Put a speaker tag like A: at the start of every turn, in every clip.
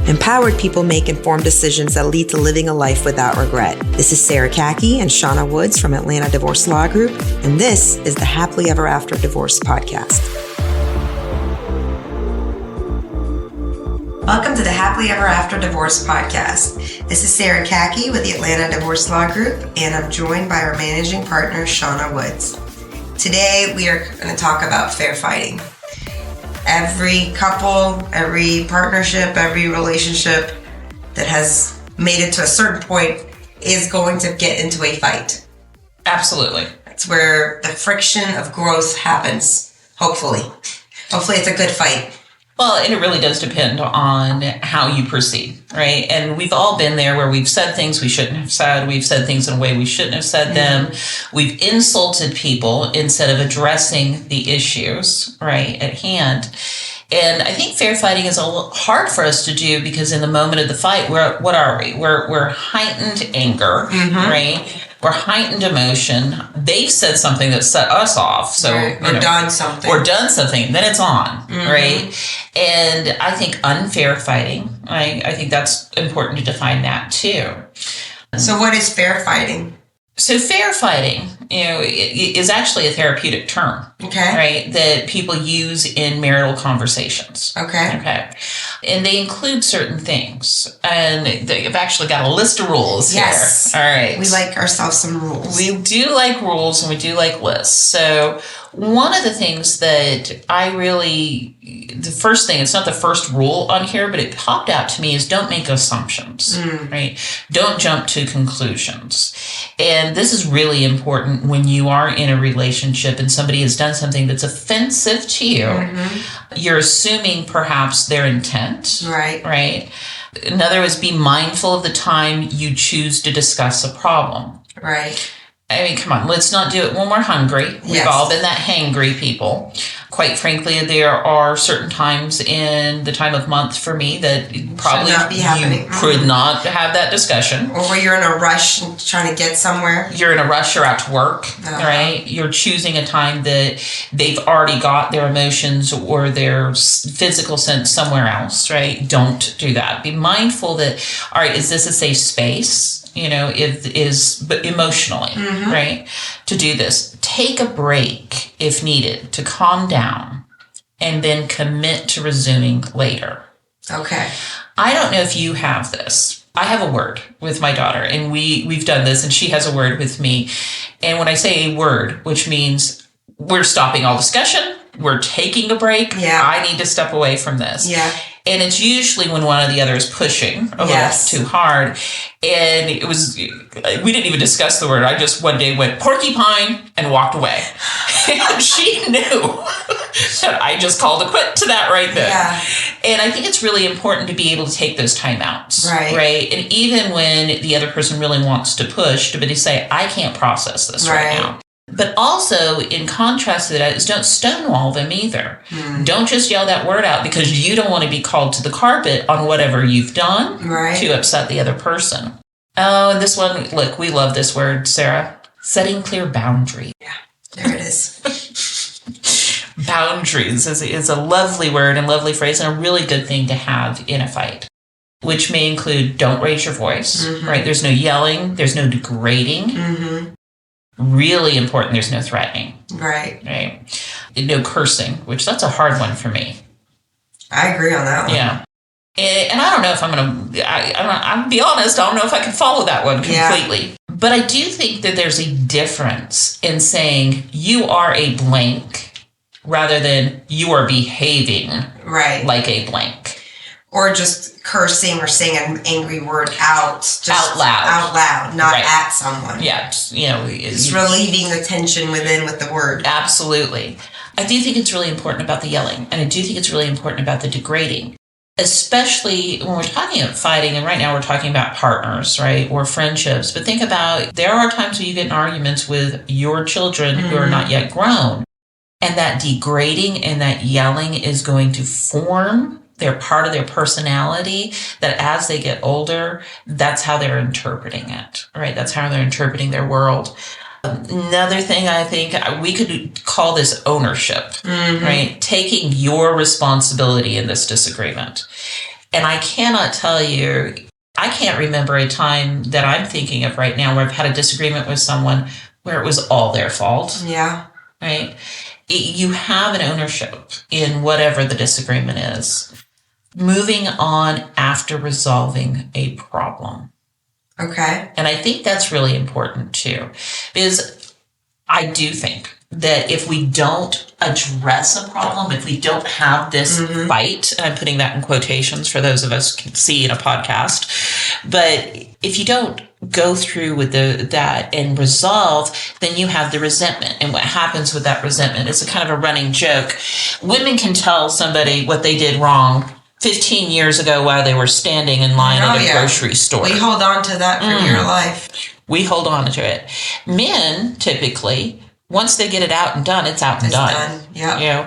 A: Empowered people make informed decisions that lead to living a life without regret. This is Sarah Kaki and Shauna Woods from Atlanta Divorce Law Group, and this is the Happily Ever After Divorce podcast. Welcome to the Happily Ever After Divorce podcast. This is Sarah Kaki with the Atlanta Divorce Law Group, and I'm joined by our managing partner, Shauna Woods. Today, we are going to talk about fair fighting. Every couple, every partnership, every relationship that has made it to a certain point is going to get into a fight.
B: Absolutely.
A: That's where the friction of growth happens, hopefully. Hopefully it's a good fight.
B: Well, and it really does depend on how you proceed, right? And we've all been there where we've said things we shouldn't have said. We've said things in a way we shouldn't have said them. We've insulted people instead of addressing the issues, right, at hand. And I think fair fighting is a little hard for us to do because in the moment of the fight, what are we? We're heightened anger, right? We're heightened emotion. They've said something that set us off. So
A: right. Or done something.
B: Then it's on, right? And I think unfair fighting, I think that's important to define that too.
A: So what is fair fighting?
B: So fair fighting, is actually a therapeutic term, right? That people use in marital conversations. Okay. And they include certain things. And they've actually got a list of rules here. All right.
A: We like ourselves some rules.
B: We do like rules and we do like lists. So one of the things that the first thing, it's not the first rule on here, but it popped out to me is don't make assumptions, right? Don't jump to conclusions. And this is really important when you are in a relationship and somebody has done something that's offensive to you. You're assuming perhaps their intent, right? In other words, be mindful of the time you choose to discuss a problem.
A: Right.
B: I mean, come on, let's not do it when we're hungry. We've all been that hangry people. Quite frankly, there are certain times in the time of month for me that probably you could not have that discussion.
A: Or where you're in a rush and trying to get somewhere.
B: You're in a rush, you're out to work, right? You're choosing a time that they've already got their emotions or their physical sense somewhere else, right? Don't do that. Be mindful that, all right, is this a safe space? But emotionally, right? To do this, take a break if needed to calm down and then commit to resuming later.
A: Okay.
B: I don't know if you have this. I have a word with my daughter and we've done this and she has a word with me. And when I say a word, which means we're stopping all discussion, we're taking a break. I need to step away from this. And it's usually when one or the other is pushing a little too hard. And we didn't even discuss the word. I just one day went porcupine and walked away. And she knew that I just called a quit to that right there. And I think it's really important to be able to take those timeouts. Right. And even when the other person really wants to push, to say, I can't process this right now. But also, in contrast to that, is don't stonewall them either. Don't just yell that word out because you don't want to be called to the carpet on whatever you've done to upset the other person. Oh, and this one, look, we love this word, Sarah. Setting clear boundaries.
A: Yeah, there it is.
B: Boundaries is a lovely word and lovely phrase and a really good thing to have in a fight, which may include don't raise your voice, right? There's no yelling. There's no degrading. Really important, there's no threatening. Right. No cursing, which that's a hard one for me.
A: I agree on that one.
B: Yeah. And I don't know if I'll be honest, I don't know if I can follow that one completely. But I do think that there's a difference in saying you are a blank rather than you are behaving like a blank.
A: Or just cursing or saying an angry word out loud, not at someone.
B: Yeah,
A: just relieving the tension with the word.
B: Absolutely. I do think it's really important about the yelling, and I do think it's really important about the degrading, especially when we're talking about fighting, and right now we're talking about partners, right, or friendships. But think about, there are times when you get in arguments with your children who are not yet grown, and that degrading and that yelling is going to form they're part of their personality, that as they get older, that's how they're interpreting it, right? That's how they're interpreting their world. Another thing I think we could call this ownership, right? Taking your responsibility in this disagreement. And I cannot tell you, I can't remember a time that I'm thinking of right now where I've had a disagreement with someone where it was all their fault.
A: Yeah.
B: Right? You have an ownership in whatever the disagreement is. Moving on after resolving a problem.
A: Okay.
B: And I think that's really important too, because I do think that if we don't address a problem, if we don't have this fight, and I'm putting that in quotations for those of us who can see in a podcast, but if you don't go through with that and resolve, then you have the resentment. And what happens with that resentment is a kind of a running joke. Women can tell somebody what they did wrong 15 years ago while they were standing in line at a grocery store.
A: We hold on to that for dear life.
B: We hold on to it. Men, typically, once they get it out and done, it's out and done.
A: Yeah.
B: You know,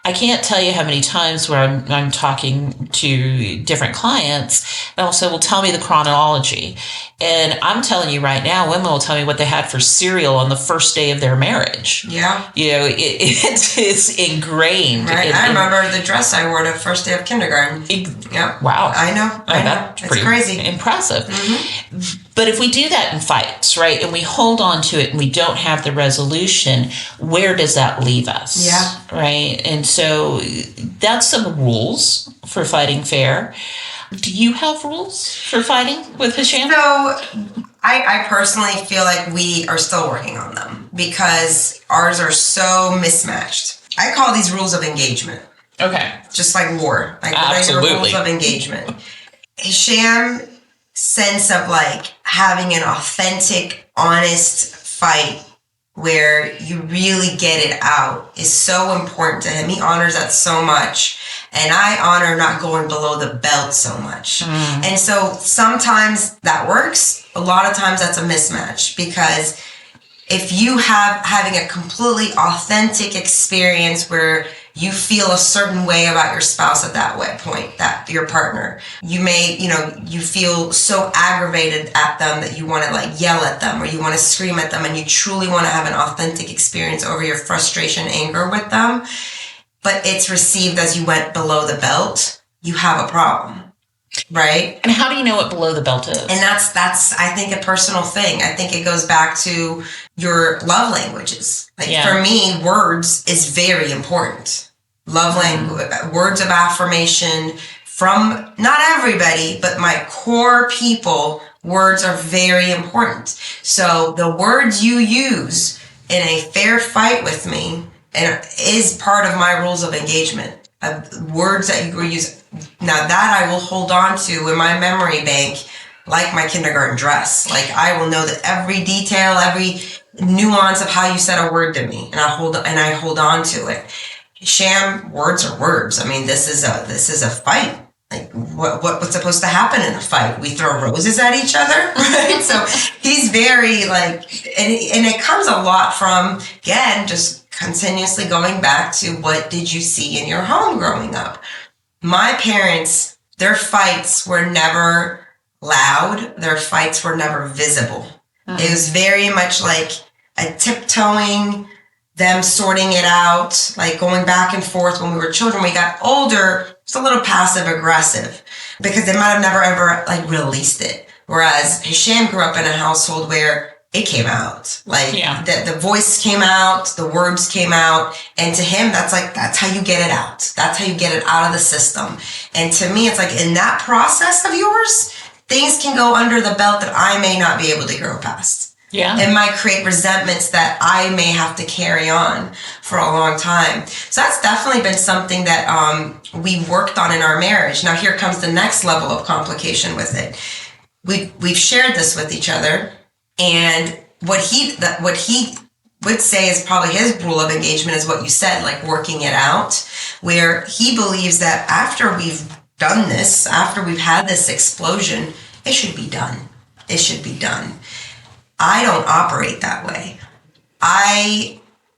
B: I can't tell you how many times where I'm talking to different clients, and also will tell me the chronology. And I'm telling you right now, women will tell me what they had for cereal on the first day of their marriage.
A: Yeah.
B: You know, it's ingrained.
A: Right. I remember the dress I wore the first day of kindergarten. Yeah.
B: Wow.
A: I know.
B: That's
A: it's crazy.
B: Impressive. But if we do that in fights, right, and we hold on to it and we don't have the resolution, where does that leave us?
A: Yeah.
B: Right. And so that's some rules for fighting fair. Do you have rules for fighting with Hisham?
A: So I personally feel like we are still working on them because ours are so mismatched. I call these rules of engagement.
B: Okay.
A: Just like war. Like
B: Absolutely.
A: the rules of engagement. Hisham sense of like having an authentic, honest fight where you really get it out is so important to him. He honors that so much. And I honor not going below the belt so much. And so sometimes that works. A lot of times that's a mismatch because if you having a completely authentic experience where you feel a certain way about your spouse at that point, that your partner, you may, you feel so aggravated at them that you want to like yell at them or you want to scream at them and you truly want to have an authentic experience over your frustration, anger with them, but it's received as you went below the belt, you have a problem. Right?
B: And how do you know what below the belt is?
A: And that's I think a personal thing. I think it goes back to your love languages. Like for me, words is very important. Love language, words of affirmation from not everybody, but my core people, words are very important. So the words you use in a fair fight with me is part of my rules of engagement. Words that you use. Now that I will hold on to in my memory bank, like my kindergarten dress. Like I will know that every detail, every nuance of how you said a word to me, and I hold on to it. Sham, words are words. I mean, this is a fight. Like what's supposed to happen in a fight? We throw roses at each other, right? So he's very like, and it comes a lot from, again, just continuously going back to what did you see in your home growing up? My parents, their fights were never loud. Their fights were never visible. It was very much like a tiptoeing, them sorting it out, like going back and forth when we were children. When we got older, it's a little passive aggressive because they might have never ever like released it. Whereas Hisham grew up in a household where it came out. Like the voice came out, the words came out. And to him, that's how you get it out. That's how you get it out of the system. And to me, it's like in that process of yours, things can go under the belt that I may not be able to grow past. Yeah. It might create resentments that I may have to carry on for a long time. So that's definitely been something that we worked on in our marriage. Now here comes the next level of complication with it. We've shared this with each other. And what he would say is probably his rule of engagement is what you said, like working it out, where he believes that after we've done this, after we've had this explosion, it should be done. It should be done. I don't operate that way.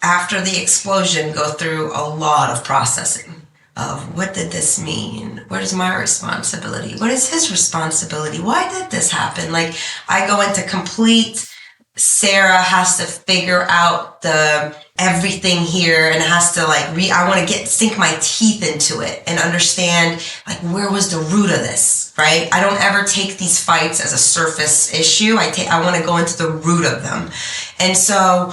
A: After the explosion, go through a lot of processing of what did this mean? What is my responsibility? What is his responsibility? Why did this happen? Like I go into complete, Sarah has to figure out the everything here, and it has to like I want to sink my teeth into it and understand like where was the root of this, right? I don't ever take these fights as a surface issue. I want to go into the root of them. And so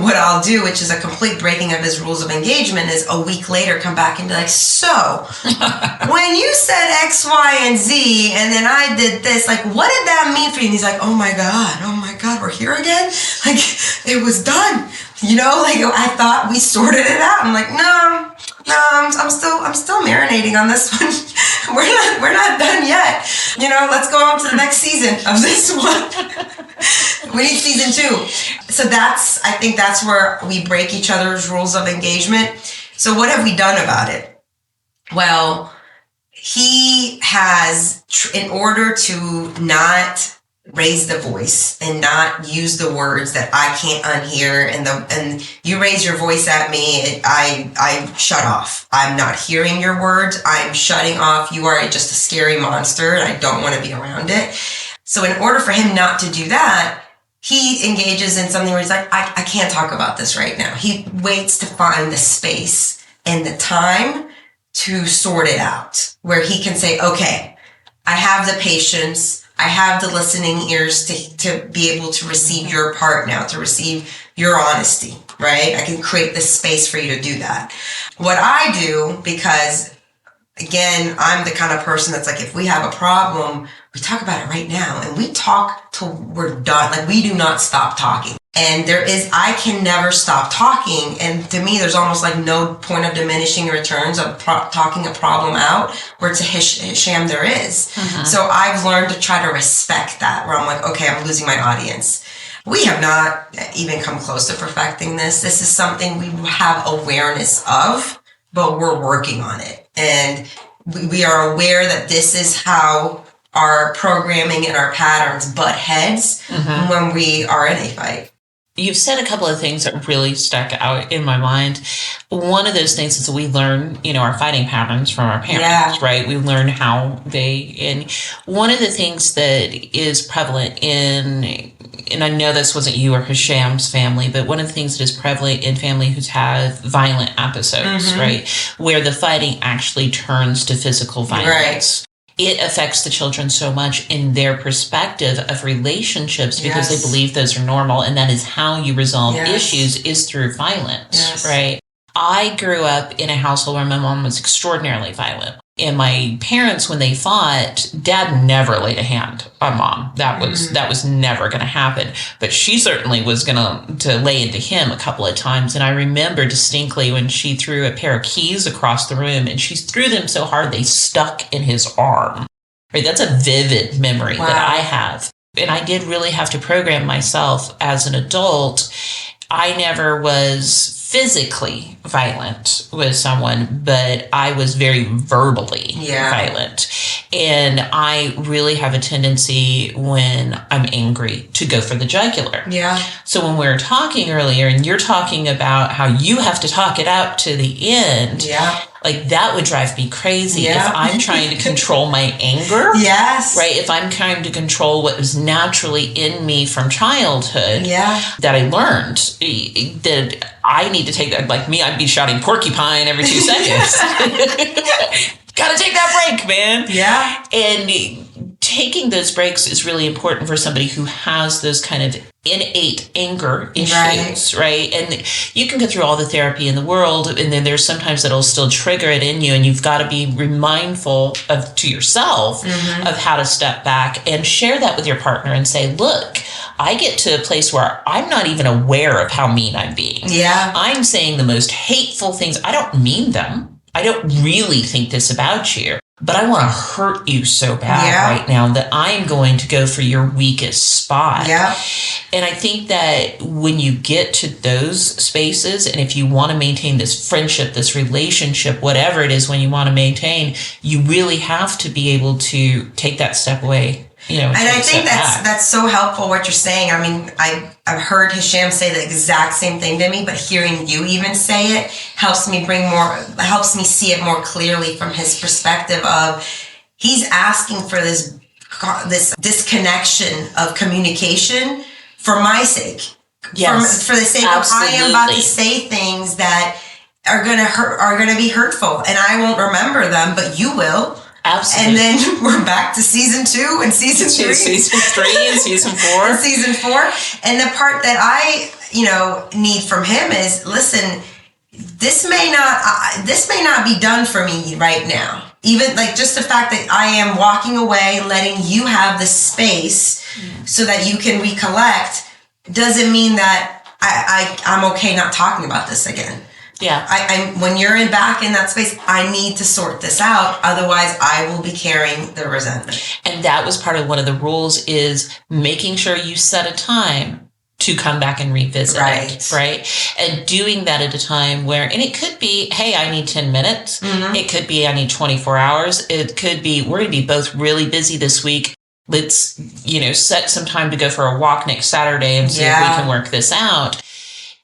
A: what I'll do, which is a complete breaking of his rules of engagement, is a week later come back and be like, so when you said X, Y, and Z, and then I did this, like, what did that mean for you? And he's like, oh my God, we're here again? Like, it was done. You know, like I thought we sorted it out. I'm like, no, I'm still marinating on this one. We're not done yet. You know, let's go on to the next season of this one. We need season 2. So I think that's where we break each other's rules of engagement. So what have we done about it? Well, he has, in order to not raise the voice and not use the words that I can't unhear, and you raise your voice at me, I shut off. I'm not hearing your words. I'm shutting off. You are just a scary monster, and I don't want to be around it. So in order for him not to do that, he engages in something where he's like, I can't talk about this right now. He waits to find the space and the time to sort it out, where he can say, okay, I have the patience, I have the listening ears to be able to receive your part now, to receive your honesty, right? I can create this space for you to do that. What I do, because again, I'm the kind of person that's like, if we have a problem, we talk about it right now, and we talk till we're done. Like, we do not stop talking. And I can never stop talking. And to me, there's almost like no point of diminishing returns of talking a problem out, where to Hisham there is. Mm-hmm. So I've learned to try to respect that, where I'm like, okay, I'm losing my audience. We have not even come close to perfecting this. This is something we have awareness of, but we're working on it. And we are aware that this is how our programming and our patterns butt heads when we are in a fight.
B: You've said a couple of things that really stuck out in my mind. One of those things is that we learn, our fighting patterns from our parents, right? We learn how and one of the things that is prevalent and I know this wasn't you or Hisham's family, but one of the things that is prevalent in families who have violent episodes, right? Where the fighting actually turns to physical violence. Right. It affects the children so much in their perspective of relationships because they believe those are normal, and that is how you resolve issues is through violence, right? I grew up in a household where my mom was extraordinarily violent. And my parents, when they fought, Dad never laid a hand on Mom. That was never going to happen. But she certainly was going to lay into him a couple of times. And I remember distinctly when she threw a pair of keys across the room, and she threw them so hard they stuck in his arm. Right? That's a vivid memory that I have. And I did really have to program myself as an adult. I never was physically violent with someone, but I was very verbally violent. And I really have a tendency when I'm angry to go for the jugular. Yeah. So when we were talking earlier, and you're talking about how you have to talk it out to the end. Yeah. Like, that would drive me crazy if I'm trying to control my anger. Yes. Right? If I'm trying to control what was naturally in me from childhood that I learned, that I need to take that. Like me, I'd be shouting porcupine every 2 seconds. Gotta take that break, man. Yeah. And taking those breaks is really important for somebody who has those kind of innate anger issues, right? And you can go through all the therapy in the world, and then there's sometimes that'll still trigger it in you, and you've got to be mindful to yourself of how to step back and share that with your partner and say, look, I get to a place where I'm not even aware of how mean I'm being. Yeah. I'm saying the most hateful things. I don't mean them. I don't really think this about you, but I want to hurt you so bad right now that I'm going to go for your weakest spot. Yeah. And I think that when you get to those spaces, and if you want to maintain this friendship, this relationship, whatever it is when you want to maintain, you really have to be able to take that step away. And
A: I think that's so helpful what you're saying. I mean, I've heard Hisham say the exact same thing to me, but hearing you even say it helps me see it more clearly from his perspective of he's asking for this disconnection of communication for my sake.
B: Yes,
A: for the sake
B: absolutely.
A: of I am about to say things that are gonna be hurtful, and I won't remember them, but you will.
B: Absolutely.
A: And then we're back to season 2 and season 3.
B: Season 3 and season 4.
A: And season 4. And the part that I, need from him is, listen, this may not be done for me right now. Even like just the fact that I am walking away and letting you have the space so that you can recollect doesn't mean that I'm okay not talking about this again.
B: Yeah.
A: I when you're back in that space, I need to sort this out. Otherwise, I will be carrying the resentment.
B: And that was part of one of the rules, is making sure you set a time to come back and revisit it, right? And doing that at a time where, and it could be, hey, I need 10 minutes. Mm-hmm. It could be, I need 24 hours. It could be, we're going to be both really busy this week. Let's, set some time to go for a walk next Saturday and see if we can work this out.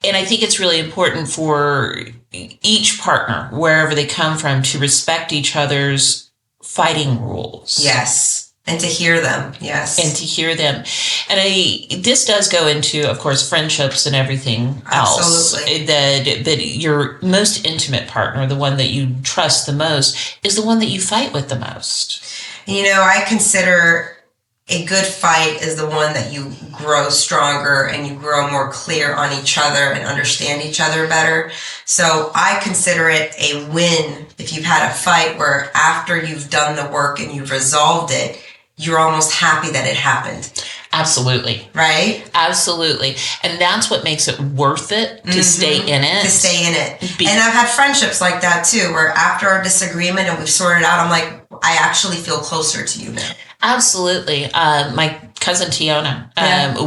B: And I think it's really important for each partner, wherever they come from, to respect each other's fighting rules.
A: Yes. And to hear them. Yes.
B: And to hear them. And this does go into, of course, friendships and everything else.
A: Absolutely.
B: That your most intimate partner, the one that you trust the most, is the one that you fight with the most.
A: I consider a good fight is the one that you grow stronger and you grow more clear on each other and understand each other better. So I consider it a win if you've had a fight where after you've done the work and you've resolved it, you're almost happy that it happened.
B: Absolutely.
A: Right?
B: Absolutely. And that's what makes it worth it to stay in it.
A: To stay in it. And I've had friendships like that too, where after our disagreement and we've sorted it out, I'm like, I actually feel closer to you now.
B: Absolutely. My cousin Tiona,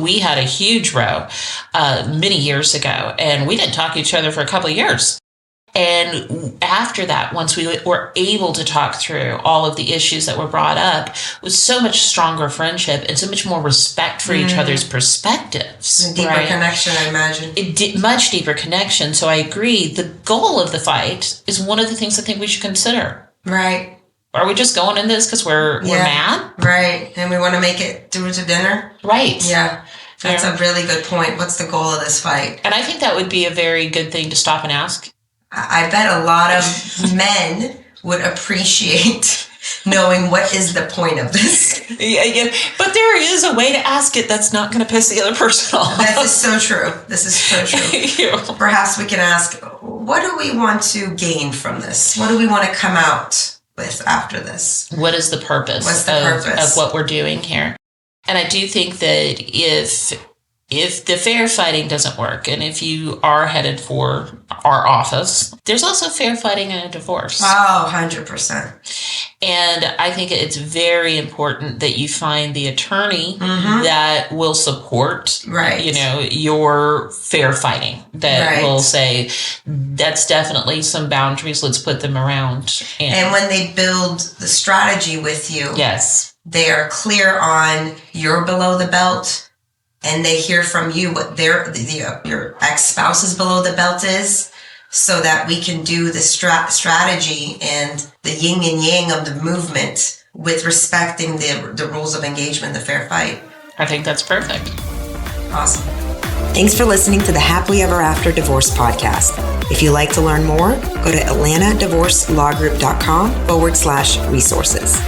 B: we had a huge row many years ago, and we didn't talk to each other for a couple of years. And after that, once we were able to talk through all of the issues that were brought up, it was so much stronger friendship and so much more respect for each other's perspectives.
A: A deeper connection, I imagine.
B: Much deeper connection. So I agree. The goal of the fight is one of the things I think we should consider.
A: Right.
B: Are we just going in this because we're mad?
A: Right. And we want to make it through to dinner?
B: Right.
A: Yeah. That's a really good point. What's the goal of this fight?
B: And I think that would be a very good thing to stop and ask.
A: I bet a lot of men would appreciate knowing what is the point of this.
B: Yeah. But there is a way to ask it that's not going to piss the other person off.
A: This is so true. This is so true. Perhaps we can ask, what do we want to gain from this? What do we want to come out with after this?
B: What is the purpose, of what we're doing here? And I do think that if the fair fighting doesn't work, and if you are headed for our office, there's also fair fighting in a divorce.
A: Oh, 100%.
B: And I think it's very important that you find the attorney that will support, your fair fighting, that will say, that's definitely some boundaries, let's put them around.
A: And when they build the strategy with you, they are clear on you're below the belt, and they hear from you what your ex-spouse's below the belt is, so that we can do the strategy and the yin and yang of the movement with respecting the rules of engagement, the fair fight.
B: I think that's perfect.
A: Awesome. Thanks for listening to the Happily Ever After Divorce podcast. If you'd like to learn more, go to atlantadivorcelawgroup.com/resources.